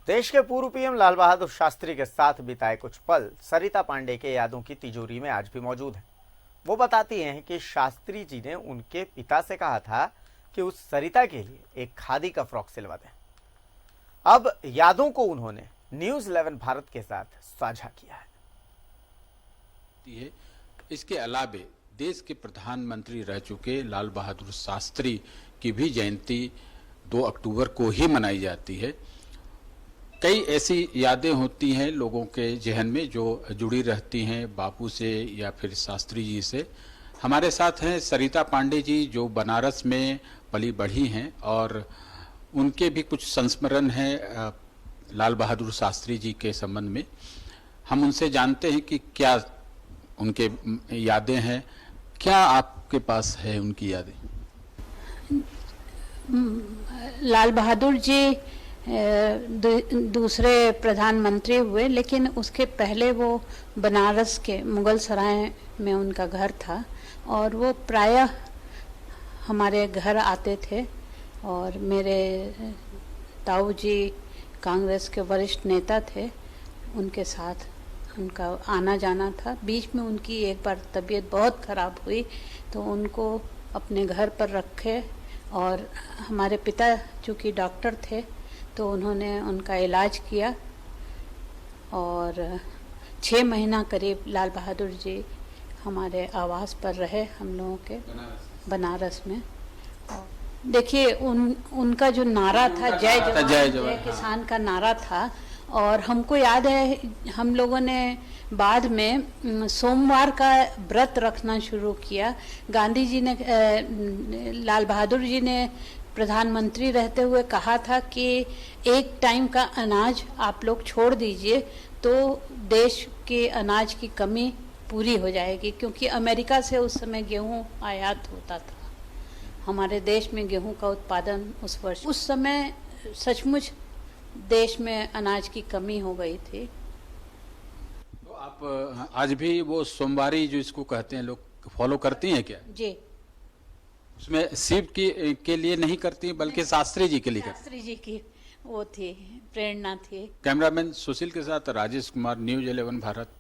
देश के पूर्व पीएम लाल बहादुर शास्त्री के साथ बिताए कुछ पल सरिता पांडे के यादों की तिजोरी में आज भी मौजूद हैं। वो बताती हैं कि शास्त्री जी ने उनके पिता से कहा था कि उस सरिता के लिए एक खादी का फ्रॉक सिलवा दें। अब यादों को उन्होंने न्यूज़ 11 भारत के साथ साझा किया है। इसके अलावे देश के प्रधानमंत्री रह चुके लाल बहादुर शास्त्री की भी जयंती 2 अक्टूबर को ही मनाई जाती है। कई ऐसी यादें होती हैं लोगों के जहन में जो जुड़ी रहती हैं बापू से या फिर शास्त्री जी से। हमारे साथ हैं सरिता पांडे जी जो बनारस में पली बढ़ी हैं और उनके भी कुछ संस्मरण हैं लाल बहादुर शास्त्री जी के संबंध में। हम उनसे जानते हैं कि क्या उनके यादें हैं, क्या आपके पास है उनकी यादें? लाल बहादुर जी दूसरे प्रधानमंत्री हुए, लेकिन उसके पहले वो बनारस के मुगल सराय में उनका घर था और वो प्रायः हमारे घर आते थे। और मेरे ताऊ जी कांग्रेस के वरिष्ठ नेता थे, उनके साथ उनका आना जाना था। बीच में उनकी एक बार तबीयत बहुत ख़राब हुई तो उनको अपने घर पर रखे और हमारे पिता चूँकि डॉक्टर थे तो उन्होंने उनका इलाज किया और 6 महीना करीब लाल बहादुर जी हमारे आवास पर रहे, हम लोगों के बनारस में। देखिए उनका जो नारा था जय जवान जय किसान का नारा था और हमको याद है हम लोगों ने बाद में सोमवार का व्रत रखना शुरू किया। गांधी जी ने लाल बहादुर जी ने प्रधानमंत्री रहते हुए कहा था कि एक टाइम का अनाज आप लोग छोड़ दीजिए तो देश के अनाज की कमी पूरी हो जाएगी, क्योंकि अमेरिका से उस समय गेहूं आयात होता था। हमारे देश में गेहूं का उत्पादन उस समय सचमुच देश में अनाज की कमी हो गई थी। तो आप आज भी वो सोमवारी जो इसको कहते हैं लोग फॉलो करती हैं क्या? जी। उसमें शिव के लिए नहीं करती बल्कि शास्त्री जी के लिए करती? शास्त्री जी की वो थी, प्रेरणा थी। कैमरामैन सुशील के साथ राजेश कुमार, न्यूज़ 11 भारत।